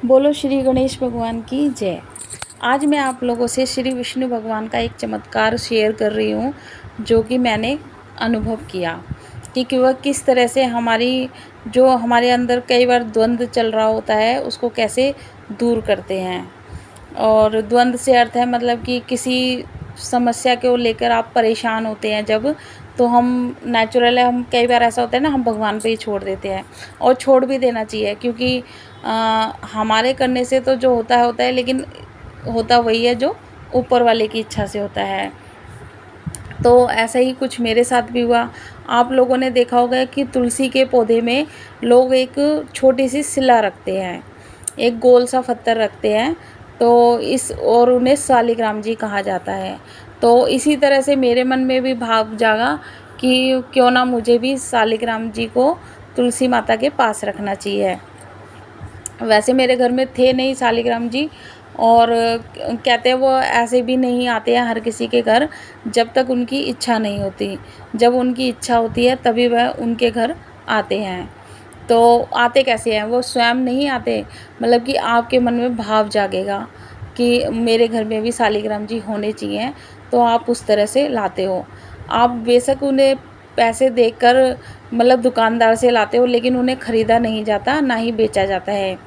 बोलो श्री गणेश भगवान की जय। आज मैं आप लोगों से श्री विष्णु भगवान का एक चमत्कार शेयर कर रही हूँ, जो कि मैंने अनुभव किया कि वह किस तरह से हमारे अंदर कई बार द्वंद्व चल रहा होता है, उसको कैसे दूर करते हैं। और द्वंद्व से अर्थ है मतलब कि किसी समस्या को लेकर आप परेशान होते हैं जब, तो हम नेचुरल है, हम कई बार ऐसा होता है ना, हम भगवान पे ही छोड़ देते हैं। और छोड़ भी देना चाहिए, क्योंकि हमारे करने से तो जो होता है, लेकिन होता वही है जो ऊपर वाले की इच्छा से होता है। तो ऐसा ही कुछ मेरे साथ भी हुआ। आप लोगों ने देखा होगा कि तुलसी के पौधे में लोग एक छोटी सी सिला रखते हैं, एक गोल सा पत्थर रखते हैं, तो और उन्हें शालिग्राम जी कहा जाता है। तो इसी तरह से मेरे मन में भी भाव जागा कि क्यों ना मुझे भी शालिग्राम जी को तुलसी माता के पास रखना चाहिए। वैसे मेरे घर में थे नहीं शालिग्राम जी, और कहते हैं वो ऐसे भी नहीं आते हैं हर किसी के घर जब तक उनकी इच्छा नहीं होती। जब उनकी इच्छा होती है तभी वह उनके घर आते हैं। तो आते कैसे हैं? वो स्वयं नहीं आते, मतलब कि आपके मन में भाव जागेगा कि मेरे घर में भी शालिग्राम जी होने चाहिए, तो आप उस तरह से लाते हो। आप बेशक उन्हें पैसे देकर, मतलब दुकानदार से लाते हो, लेकिन उन्हें ख़रीदा नहीं जाता, ना ही बेचा जाता है।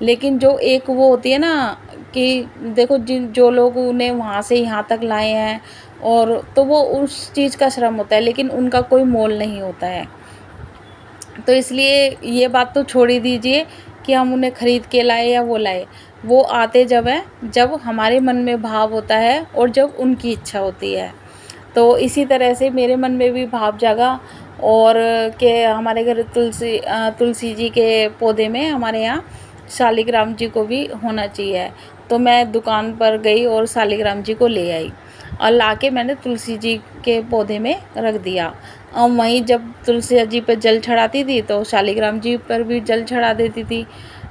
लेकिन जो एक वो होती है ना कि देखो, जो लोग उन्हें वहाँ से यहाँ तक लाए हैं, और तो वो उस चीज़ का श्रम होता है, लेकिन उनका कोई मोल नहीं होता है। तो इसलिए ये बात तो छोड़ ही दीजिए कि हम उन्हें ख़रीद के लाए या वो लाए। वो आते जब है जब हमारे मन में भाव होता है और जब उनकी इच्छा होती है। तो इसी तरह से मेरे मन में भी भाव जागा, और कि हमारे घर तुलसी जी के पौधे में हमारे यहाँ शालिग्राम जी को भी होना चाहिए। तो मैं दुकान पर गई और शालिग्राम जी को ले आई, और लाके मैंने तुलसी जी के पौधे में रख दिया। और वहीं जब तुलसी जी पर जल चढ़ाती थी तो शालिग्राम जी पर भी जल चढ़ा देती थी,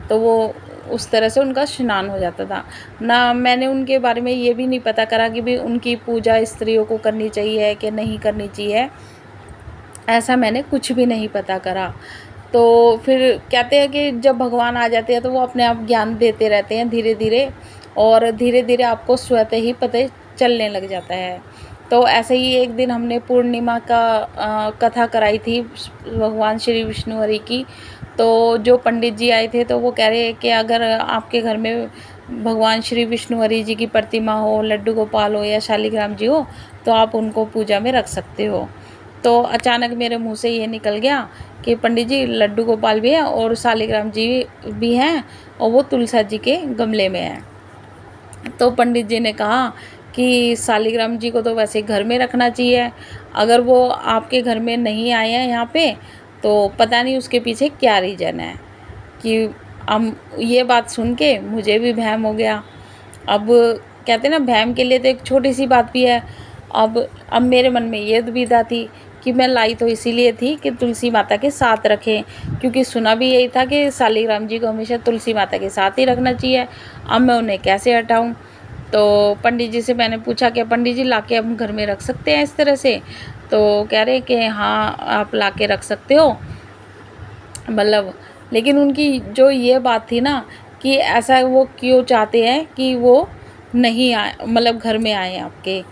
तो वो उस तरह से उनका स्नान हो जाता था ना। मैंने उनके बारे में ये भी नहीं पता करा कि भाई उनकी पूजा स्त्रियों को करनी चाहिए कि नहीं करनी चाहिए, ऐसा मैंने कुछ भी नहीं पता करा। तो फिर कहते हैं कि जब भगवान आ जाते हैं तो वो अपने आप ज्ञान देते रहते हैं धीरे धीरे, और धीरे धीरे आपको स्वतः ही पता चलने लग जाता है। तो ऐसे ही एक दिन हमने पूर्णिमा का कथा कराई थी भगवान श्री विष्णु हरि की। तो जो पंडित जी आए थे तो वो कह रहे हैं कि अगर आपके घर में भगवान श्री विष्णु हरि जी की प्रतिमा हो, लड्डू गोपाल हो या शालिग्राम जी हो, तो आप उनको पूजा में रख सकते हो। तो अचानक मेरे मुंह से ये निकल गया कि पंडित जी, लड्डू गोपाल भी हैं और शालिग्राम जी भी हैं, और वो तुलसी जी के गमले में हैं। तो पंडित जी ने कहा कि शालिग्राम जी को तो वैसे घर में रखना चाहिए, अगर वो आपके घर में नहीं आए हैं यहाँ पे, तो पता नहीं उसके पीछे क्या रीज़न है। कि अब ये बात सुन के मुझे भी वहम हो गया। अब कहते ना, वहम के लिए तो एक छोटी सी बात भी है। अब मेरे मन में ये दुविधा थी कि मैं लाई तो इसीलिए थी कि तुलसी माता के साथ रखें, क्योंकि सुना भी यही था कि शालिग्राम जी को हमेशा तुलसी माता के साथ ही रखना चाहिए। अब मैं उन्हें कैसे हटाऊं? तो पंडित जी से मैंने पूछा कि पंडित जी, लाके हम घर में रख सकते हैं इस तरह से? तो कह रहे कि हाँ, आप लाके रख सकते हो, मतलब। लेकिन उनकी जो ये बात थी ना कि ऐसा वो क्यों चाहते हैं कि वो नहीं आए, मतलब घर में आए आपके।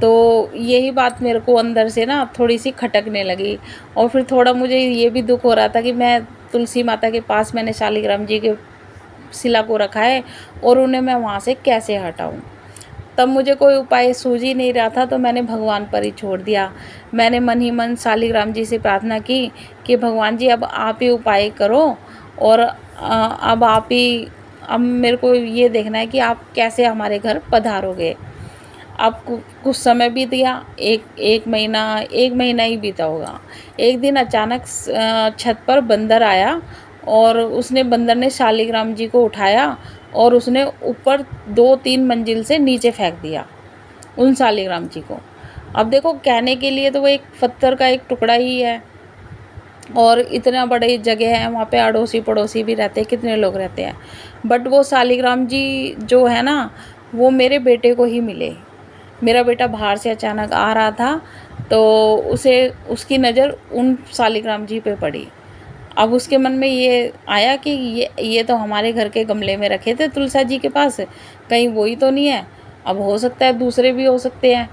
तो यही बात मेरे को अंदर से ना थोड़ी सी खटकने लगी, और फिर थोड़ा मुझे ये भी दुख हो रहा था कि मैं तुलसी माता के पास मैंने शालिग्राम जी के शिला को रखा है, और उन्हें मैं वहाँ से कैसे हटाऊँ। तब मुझे कोई उपाय सूझ ही नहीं रहा था, तो मैंने भगवान पर ही छोड़ दिया। मैंने मन ही मन शालिग्राम जी से प्रार्थना की कि भगवान जी, अब आप ही उपाय करो, और अब मेरे को ये देखना है कि आप कैसे हमारे घर पधारोगे। अब कुछ समय बीत गया, एक महीना ही बीता होगा। एक दिन अचानक छत पर बंदर आया, और बंदर ने शालिग्राम जी को उठाया, और उसने ऊपर 2-3 मंजिल से नीचे फेंक दिया उन शालिग्राम जी को। अब देखो, कहने के लिए तो वो एक पत्थर का एक टुकड़ा ही है, और इतना बड़ी जगह है, वहाँ पे अड़ोसी पड़ोसी भी रहते हैं, कितने लोग रहते हैं। बट वो शालिग्राम जी जो है ना, वो मेरे बेटे को ही मिले। मेरा बेटा बाहर से अचानक आ रहा था, तो उसकी नज़र उन शालिग्राम जी पे पड़ी। अब उसके मन में ये आया कि ये तो हमारे घर के गमले में रखे थे तुलसा जी के पास, कहीं वही तो नहीं है। अब हो सकता है दूसरे भी हो सकते हैं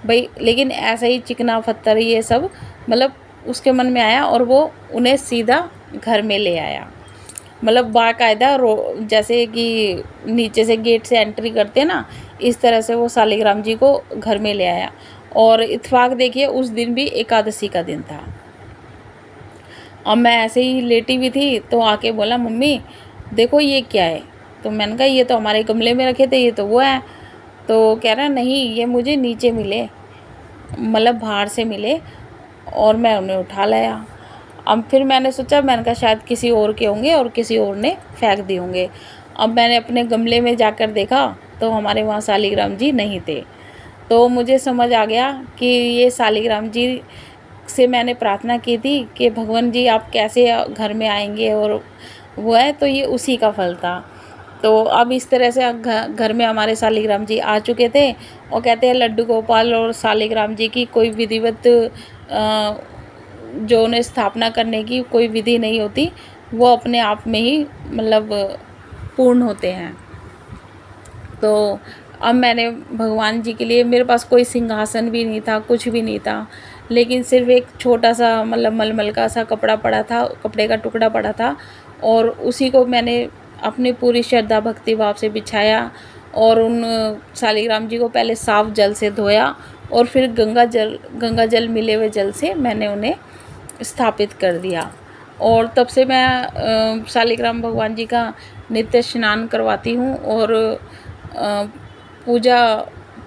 भाई, लेकिन ऐसा ही चिकना पत्थर ये सब मतलब उसके मन में आया और वो उन्हें सीधा घर में ले आया। मतलब बाकायदा जैसे कि नीचे से गेट से एंट्री करते हैं ना, इस तरह से वो शालिग्राम जी को घर में ले आया। और इत्तेफाक देखिए उस दिन भी एकादशी का दिन था। अब मैं ऐसे ही लेटी हुई थी तो आके बोला, मम्मी देखो ये क्या है। तो मैंने कहा ये तो हमारे गमले में रखे थे, ये तो वो है। तो कह रहा नहीं ये मुझे नीचे मिले, मतलब बाहर से मिले और मैं उन्हें उठा लाया। अब फिर मैंने सोचा, मैंने कहा शायद किसी और के होंगे और किसी और ने फेंक दिए होंगे। अब मैंने अपने गमले में जाकर देखा तो हमारे वहाँ शालिग्राम जी नहीं थे। तो मुझे समझ आ गया कि ये शालिग्राम जी से मैंने प्रार्थना की थी कि भगवान जी आप कैसे घर में आएंगे और वो है, तो ये उसी का फल था। तो अब इस तरह से घर में हमारे शालिग्राम जी आ चुके थे और कहते हैं लड्डू गोपाल और शालिग्राम जी की कोई विधिवत जो उन्हें स्थापना करने की कोई विधि नहीं होती, वो अपने आप में ही मतलब पूर्ण होते हैं। तो अब मैंने भगवान जी के लिए, मेरे पास कोई सिंहासन भी नहीं था, कुछ भी नहीं था, लेकिन सिर्फ एक छोटा सा मतलब मलमल का सा कपड़ा पड़ा था, कपड़े का टुकड़ा पड़ा था और उसी को मैंने अपनी पूरी श्रद्धा भक्ति भाव से बिछाया और उन शालिग्राम जी को पहले साफ जल से धोया और फिर गंगा जल मिले हुए जल से मैंने उन्हें स्थापित कर दिया। और तब से मैं शालिग्राम भगवान जी का नित्य स्नान करवाती हूँ और पूजा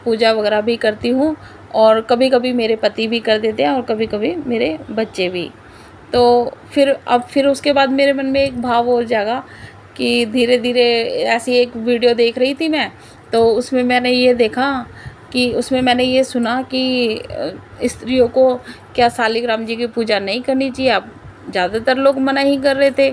पूजा वगैरह भी करती हूँ और कभी कभी मेरे पति भी कर देते हैं और कभी कभी मेरे बच्चे भी। तो फिर उसके बाद मेरे मन में एक भाव हो जाएगा कि धीरे धीरे ऐसी एक वीडियो देख रही थी मैं, तो उसमें मैंने ये देखा कि उसमें मैंने ये सुना कि स्त्रियों को क्या शालिग्राम जी की पूजा नहीं करनी चाहिए। अब ज़्यादातर लोग मना ही कर रहे थे।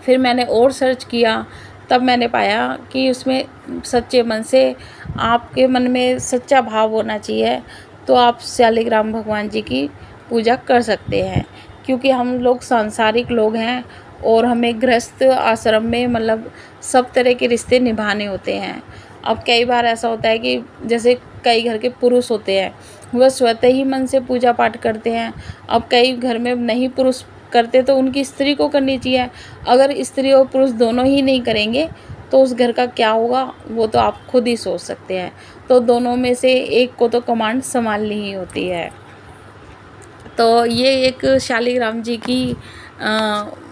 फिर मैंने और सर्च किया, तब मैंने पाया कि उसमें सच्चे मन से आपके मन में सच्चा भाव होना चाहिए तो आप शालिग्राम भगवान जी की पूजा कर सकते हैं। क्योंकि हम लोग सांसारिक लोग हैं और हमें गृहस्थ आश्रम में मतलब सब तरह के रिश्ते निभाने होते हैं। अब कई बार ऐसा होता है कि जैसे कई घर के पुरुष होते हैं, वह स्वतः ही मन से पूजा पाठ करते हैं। अब कई घर में नहीं पुरुष करते तो उनकी स्त्री को करनी चाहिए। अगर स्त्री और पुरुष दोनों ही नहीं करेंगे तो उस घर का क्या होगा, वो तो आप खुद ही सोच सकते हैं। तो दोनों में से एक को तो कमांड संभालनी ही होती है। तो ये एक शालिग्राम जी की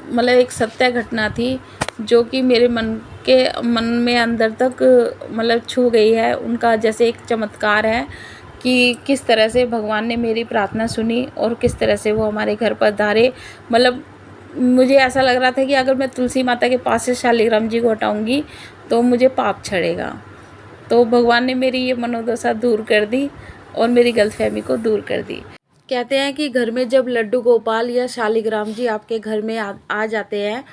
मतलब एक सत्य घटना थी जो कि मेरे मन में अंदर तक मतलब छू गई है। उनका जैसे एक चमत्कार है कि किस तरह से भगवान ने मेरी प्रार्थना सुनी और किस तरह से वो हमारे घर पर धारे। मतलब मुझे ऐसा लग रहा था कि अगर मैं तुलसी माता के पास से शालिग्राम जी को हटाऊंगी तो मुझे पाप छड़ेगा। तो भगवान ने मेरी ये मनोदशा दूर कर दी और मेरी गलतफहमी को दूर कर दी। कहते हैं कि घर में जब लड्डू गोपाल या शालिग्राम जी आपके घर में आ जाते हैं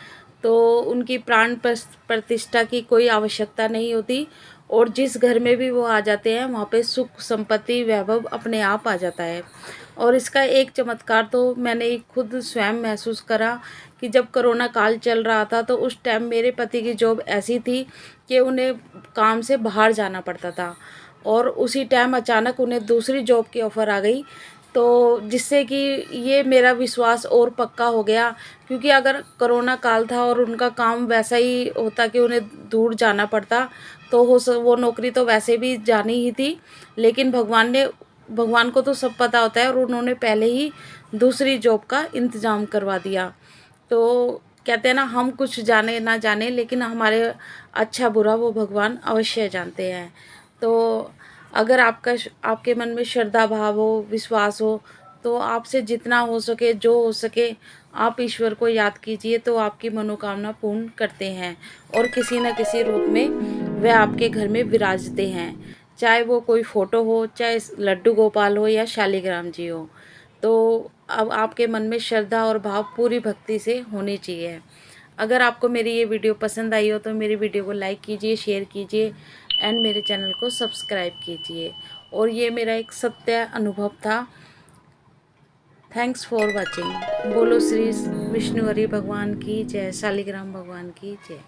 तो उनकी प्राण प्रतिष्ठा की कोई आवश्यकता नहीं होती और जिस घर में भी वो आ जाते हैं वहाँ पे सुख संपत्ति वैभव अपने आप आ जाता है। और इसका एक चमत्कार तो मैंने खुद स्वयं महसूस करा कि जब कोरोना काल चल रहा था तो उस टाइम मेरे पति की जॉब ऐसी थी कि उन्हें काम से बाहर जाना पड़ता था और उसी टाइम अचानक उन्हें दूसरी जॉब की ऑफ़र आ गई। तो जिससे कि ये मेरा विश्वास और पक्का हो गया, क्योंकि अगर कोरोना काल था और उनका काम वैसा ही होता कि उन्हें दूर जाना पड़ता तो वो नौकरी तो वैसे भी जानी ही थी। लेकिन भगवान को तो सब पता होता है और उन्होंने पहले ही दूसरी जॉब का इंतज़ाम करवा दिया। तो कहते हैं ना, हम कुछ जाने ना जाने लेकिन हमारे अच्छा बुरा वो भगवान अवश्य जानते हैं। तो अगर आपके मन में श्रद्धा भाव हो, विश्वास हो, तो आपसे जितना हो सके, जो हो सके, आप ईश्वर को याद कीजिए तो आपकी मनोकामना पूर्ण करते हैं और किसी न किसी रूप में वह आपके घर में विराजते हैं। चाहे वो कोई फ़ोटो हो, चाहे लड्डू गोपाल हो या शालिग्राम जी हो। तो अब आपके मन में श्रद्धा और भाव पूरी भक्ति से होनी चाहिए। अगर आपको मेरी ये वीडियो पसंद आई हो तो मेरी वीडियो को लाइक कीजिए, शेयर कीजिए एंड मेरे चैनल को सब्सक्राइब कीजिए। और ये मेरा एक सत्य अनुभव था। Thanks for watching. बोलो श्री विष्णु हरि भगवान की जय, शालिग्राम भगवान की जय।